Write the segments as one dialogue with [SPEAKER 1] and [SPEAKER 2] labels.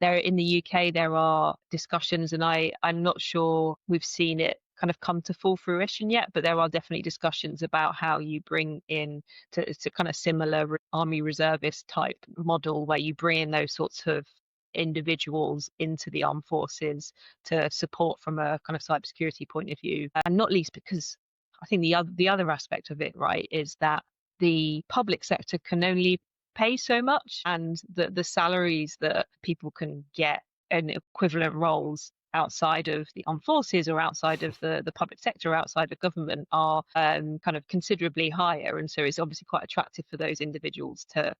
[SPEAKER 1] There in the UK, there are discussions, and I'm not sure we've seen it kind of come to full fruition yet, but there are definitely discussions about how you bring in to kind of similar army reservist type model where you bring in those sorts of individuals into the armed forces to support from a kind of cybersecurity point of view, and not least because I think the other aspect of it, right, is that the public sector can only pay so much, and the salaries that people can get in equivalent roles outside of the armed forces or outside of the public sector, outside of government, are kind of considerably higher. And so it's obviously quite attractive for those individuals to,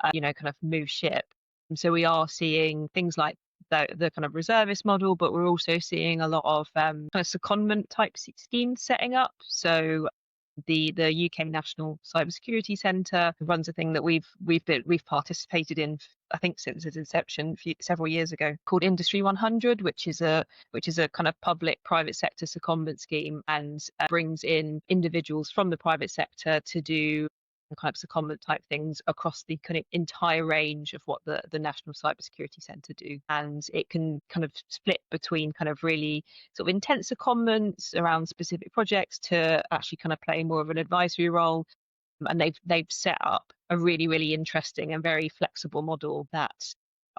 [SPEAKER 1] kind of move ship. And so we are seeing things like the kind of reservist model, but we're also seeing a lot of kind of secondment type schemes setting up. So the UK National Cybersecurity Centre runs a thing that we've participated in, I think, since its inception several years ago, called Industry 100, which is a kind of public private sector secondment scheme, and brings in individuals from the private sector to do kind of secondment type things across the kind of entire range of what the National Cybersecurity Centre do. And it can kind of split between kind of really sort of intense secondments around specific projects to actually kind of play more of an advisory role. And they've set up a really, really interesting and very flexible model that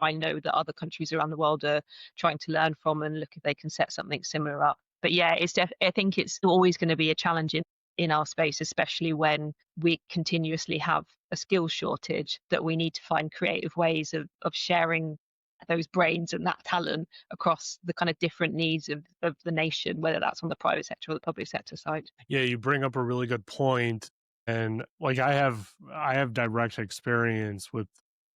[SPEAKER 1] I know that other countries around the world are trying to learn from and look if they can set something similar up. But yeah, I think it's always going to be a challenge in our space, especially when we continuously have a skills shortage, that we need to find creative ways of sharing those brains and that talent across the kind of different needs of the nation, whether that's on the private sector or the public sector side.
[SPEAKER 2] Yeah, you bring up a really good point, and like I have direct experience with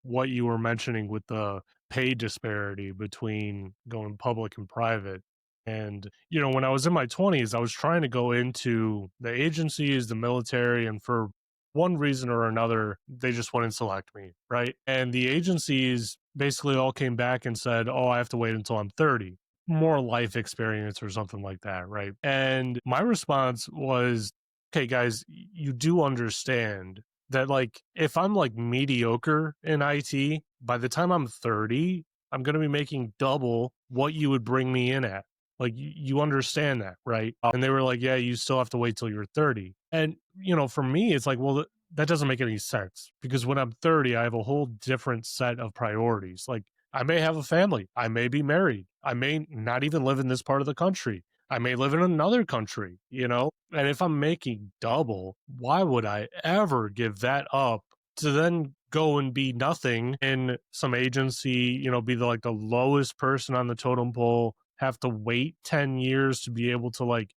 [SPEAKER 2] what you were mentioning with the pay disparity between going public and private. And when I was in my 20s, I was trying to go into the agencies, the military, and for one reason or another, they just wouldn't select me, right? And the agencies basically all came back and said, "Oh, I have to wait until I'm 30." More life experience or something like that, right? And my response was, okay, guys, you do understand that, like, if I'm like mediocre in IT, by the time I'm 30, I'm going to be making double what you would bring me in at. Like, you understand that, right? And they were like, yeah, you still have to wait till you're 30. And, for me, it's like, well, that doesn't make any sense, because when I'm 30, I have a whole different set of priorities. Like, I may have a family. I may be married. I may not even live in this part of the country. I may live in another country. And if I'm making double, why would I ever give that up to then go and be nothing in some agency, be like the lowest person on the totem pole, have to wait 10 years to be able to, like,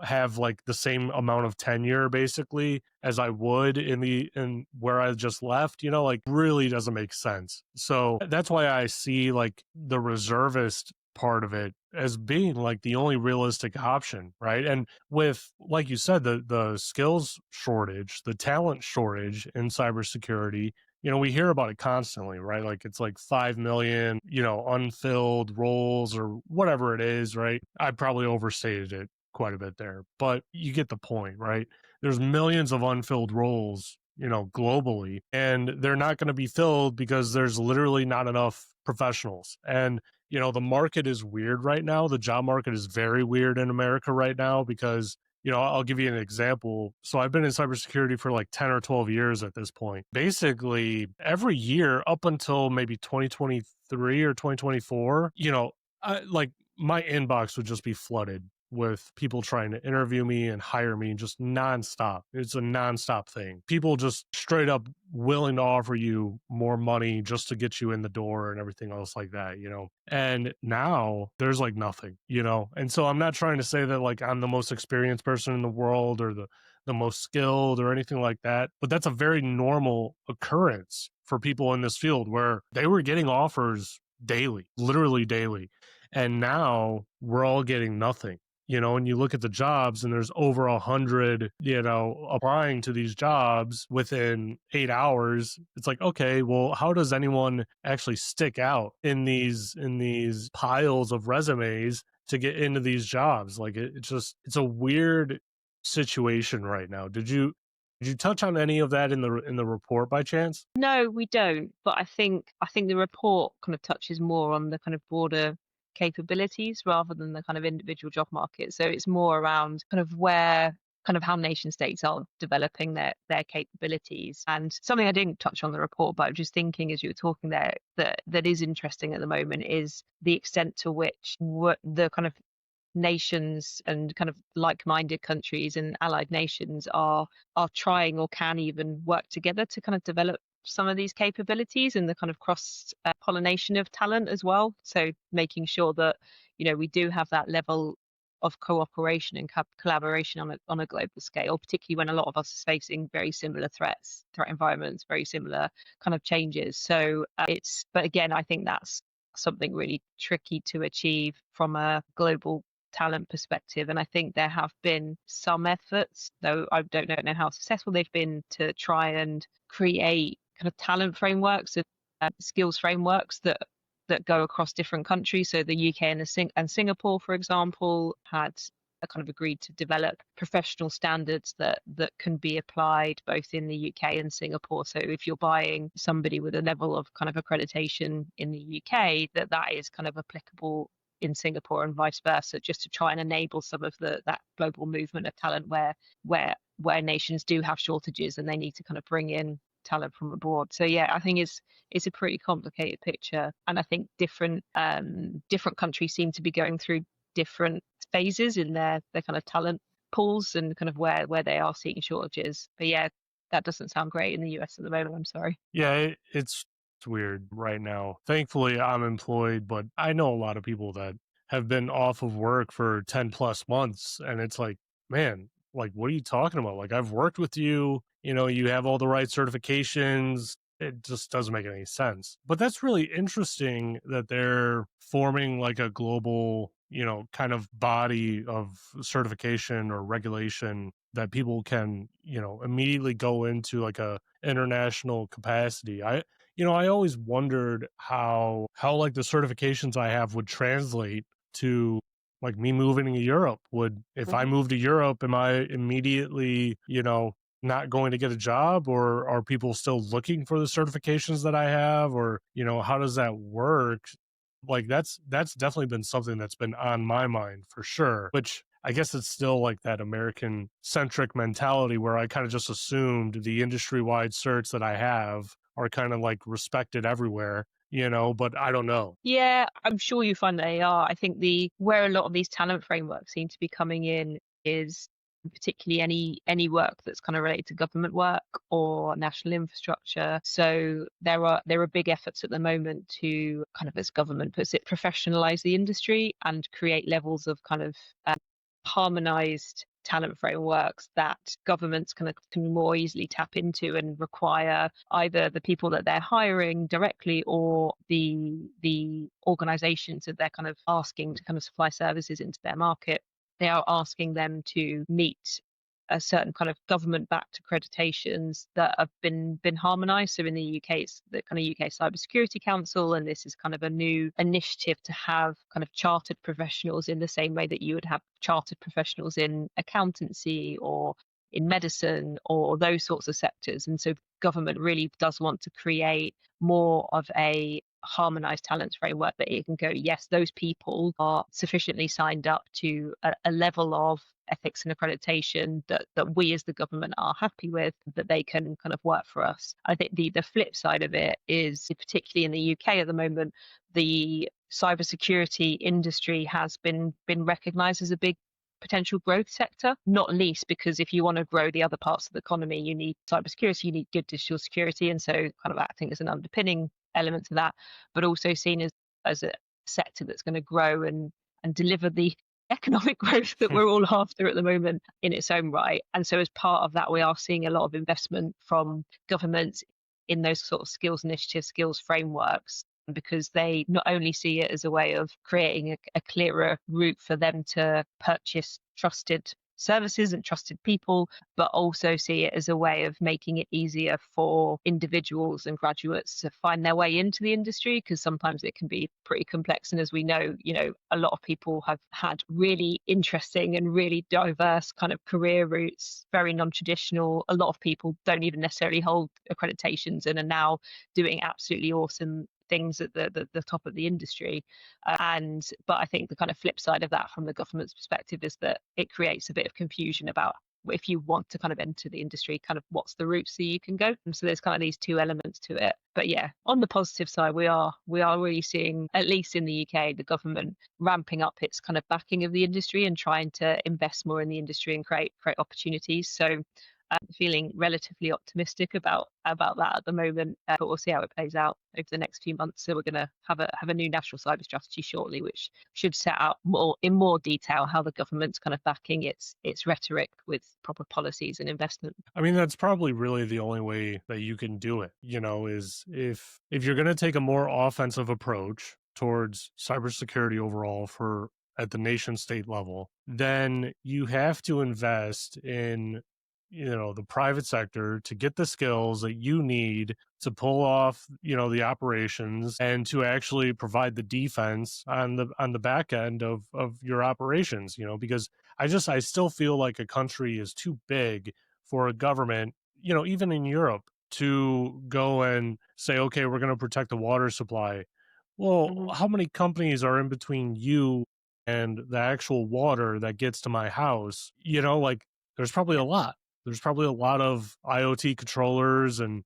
[SPEAKER 2] have like the same amount of tenure basically as I would in where I just left, like, really doesn't make sense. So that's why I see like the reservist part of it as being like the only realistic option, right? And with, like you said, the skills shortage, the talent shortage in cybersecurity, we hear about it constantly, right? Like, it's like 5 million, unfilled roles or whatever it is, right? I probably overstated it quite a bit there, but you get the point, right? There's millions of unfilled roles, globally, and they're not going to be filled because there's literally not enough professionals. And, the market is weird right now. The job market is very weird in America right now because, I'll give you an example. So I've been in cybersecurity for like 10 or 12 years at this point. Basically, every year up until maybe 2023 or 2024, like, my inbox would just be flooded with people trying to interview me and hire me, just nonstop. It's a nonstop thing. People just straight up willing to offer you more money just to get you in the door and everything else like that. And now there's like nothing. And so I'm not trying to say that like I'm the most experienced person in the world or the most skilled or anything like that, but that's a very normal occurrence for people in this field where they were getting offers daily, literally daily. And now we're all getting nothing. And you look at the jobs and there's over 100, applying to these jobs within 8 hours. It's like, okay, well, how does anyone actually stick out in these piles of resumes to get into these jobs? Like, it's a weird situation right now. Did you touch on any of that in the report by chance?
[SPEAKER 1] No, we don't. But I think the report kind of touches more on the kind of broader capabilities rather than the kind of individual job market. So it's more around kind of where kind of how nation states are developing their capabilities. And something I didn't touch on the report, but I'm just thinking as you were talking there that is interesting at the moment is the extent to which what the kind of nations and kind of like-minded countries and allied nations are trying or can even work together to kind of develop some of these capabilities and the kind of cross pollination of talent as well. So making sure that we do have that level of cooperation and collaboration on a global scale, particularly when a lot of us are facing very similar threat environments, very similar kind of changes. So but again, I think that's something really tricky to achieve from a global talent perspective. And I think there have been some efforts, though I don't know how successful they've been, to try and create kind of talent frameworks and skills frameworks that go across different countries. So the UK and Singapore, for example, had kind of agreed to develop professional standards that can be applied both in the UK and Singapore. So if you're buying somebody with a level of kind of accreditation in the UK, that is kind of applicable in Singapore and vice versa, just to try and enable some of that global movement of talent where nations do have shortages and they need to kind of bring in talent from abroad. So yeah, I think it's a pretty complicated picture, and I think different countries seem to be going through different phases in their kind of talent pools and kind of where they are seeing shortages. But yeah, that doesn't sound great in the US at the moment. I'm sorry.
[SPEAKER 2] Yeah, it's weird right now. Thankfully, I'm employed, but I know a lot of people that have been off of work for 10 plus months. And it's like, man, like, what are you talking about? Like, I've worked with you, you have all the right certifications. It just doesn't make any sense. But that's really interesting that they're forming like a global, kind of body of certification or regulation that people can, immediately go into like a international capacity. I always wondered how like the certifications I have would translate to like me moving to Europe. Would if I
[SPEAKER 1] Mhm.
[SPEAKER 2] move to Europe, am I immediately, not going to get a job, or are people still looking for the certifications that I have, or, how does that work? Like that's definitely been something that's been on my mind for sure, which I guess it's still like that American centric mentality where I kind of just assumed the industry wide certs that I have are kind of like respected everywhere, but I don't know.
[SPEAKER 1] Yeah, I'm sure you find they are. I think the where a lot of these talent frameworks seem to be coming in is particularly any work that's kind of related to government work or national infrastructure. So there are big efforts at the moment to kind of, as government puts it, professionalize the industry and create levels of kind of harmonized talent frameworks that governments can more easily tap into and require either the people that they're hiring directly or the organizations that they're kind of asking to kind of supply services into their market. They are asking them to meet a certain kind of government-backed accreditations that have been harmonized. So in the UK, it's the kind of UK Cybersecurity Council, and this is kind of a new initiative to have kind of chartered professionals in the same way that you would have chartered professionals in accountancy or in medicine or those sorts of sectors. And so government really does want to create more of a harmonized talents framework that it can go, yes, those people are sufficiently signed up to a level of ethics and accreditation that we as the government are happy with, that they can kind of work for us. I think the flip side of it is, particularly in the UK at the moment, the cybersecurity industry has been recognized as a big potential growth sector, not least because if you want to grow the other parts of the economy, you need cybersecurity, you need good digital security, and so kind of acting as an underpinning element to that, but also seen as a sector that's going to grow and deliver the economic growth that we're all after at the moment in its own right. And so as part of that, we are seeing a lot of investment from governments in those sort of skills initiatives, skills frameworks, because they not only see it as a way of creating a clearer route for them to purchase trusted services and trusted people, but also see it as a way of making it easier for individuals and graduates to find their way into the industry, because sometimes it can be pretty complex. And as we know, a lot of people have had really interesting and really diverse kind of career routes, very non-traditional. A lot of people don't even necessarily hold accreditations and are now doing absolutely awesome things at the top of the industry. But I think the kind of flip side of that from the government's perspective is that it creates a bit of confusion about if you want to kind of enter the industry, kind of what's the routes that you can go. And so there's kind of these two elements to it. But yeah, on the positive side, we are really seeing, at least in the UK, the government ramping up its kind of backing of the industry and trying to invest more in the industry and create opportunities. So I'm feeling relatively optimistic about that at the moment, but we'll see how it plays out over the next few months. So we're going to have a new national cyber strategy shortly, which should set out in more detail how the government's kind of backing its rhetoric with proper policies and investment.
[SPEAKER 2] I mean, that's probably really the only way that you can do it, is if you're going to take a more offensive approach towards cybersecurity overall for at the nation state level, then you have to invest in the private sector to get the skills that you need to pull off the operations and to actually provide the defense on the back end of your operations, because I still feel like a country is too big for a government, even in Europe, to go and say, okay, we're going to protect the water supply. Well,
[SPEAKER 1] Hmm.
[SPEAKER 2] how many companies are in between you and the actual water that gets to my house? Like there's probably
[SPEAKER 1] Yeah.
[SPEAKER 2] a lot. There's probably a lot of IoT controllers and,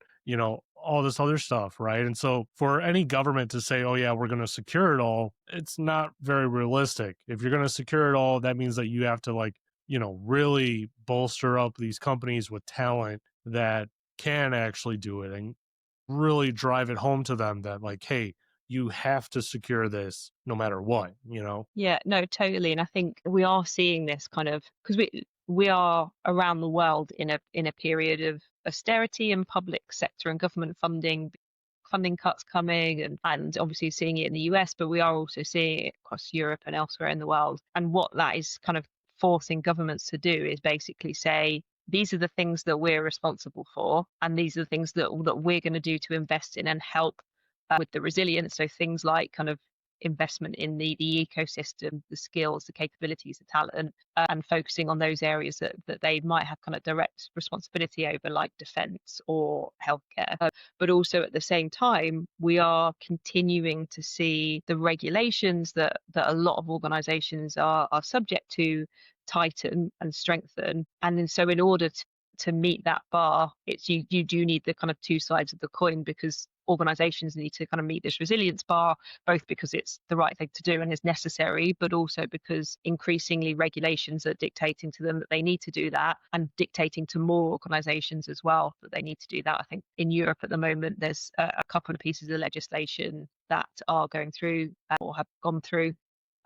[SPEAKER 2] all this other stuff, right? And so for any government to say, oh, yeah, we're going to secure it all, it's not very realistic. If you're going to secure it all, that means that you have to really bolster up these companies with talent that can actually do it and really drive it home to them that like, hey, you have to secure this no matter what.
[SPEAKER 1] Yeah, no, totally. And I think we are seeing this kind of because we are around the world in a period of austerity and public sector and government funding cuts coming, and obviously seeing it in the US, but we are also seeing it across Europe and elsewhere in the world. And what that is kind of forcing governments to do is basically say, these are the things that we're responsible for, and these are the things that we're going to do to invest in and help with the resilience. So things like kind of investment in the ecosystem, the skills, the capabilities, the talent, and focusing on those areas that they might have kind of direct responsibility over, like defense or healthcare. But also at the same time, we are continuing to see the regulations that a lot of organizations are subject to tighten and strengthen. And then so in order to meet that bar, it's you do need the kind of two sides of the coin, because organizations need to kind of meet this resilience bar, both because it's the right thing to do and is necessary, but also because increasingly regulations are dictating to them that they need to do that, and dictating to more organizations as well that they need to do that. I think in Europe at the moment, there's a couple of pieces of legislation that are going through or have gone through,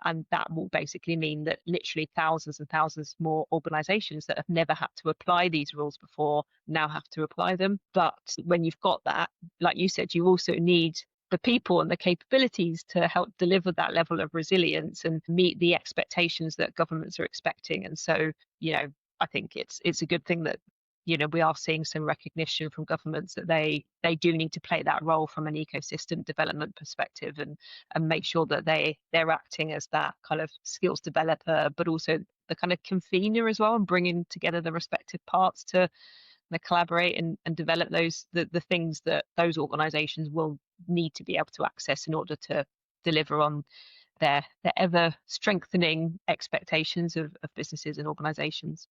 [SPEAKER 1] and that will basically mean that literally thousands and thousands more organizations that have never had to apply these rules before now have to apply them. But when you've got that, like you said, you also need the people and the capabilities to help deliver that level of resilience and meet the expectations that governments are expecting. And so, I think it's a good thing that we are seeing some recognition from governments that they do need to play that role from an ecosystem development perspective, and make sure that they're acting as that kind of skills developer, but also the kind of convener as well, and bringing together the respective parts to collaborate and develop the things that those organizations will need to be able to access in order to deliver on their ever strengthening expectations of businesses and organizations.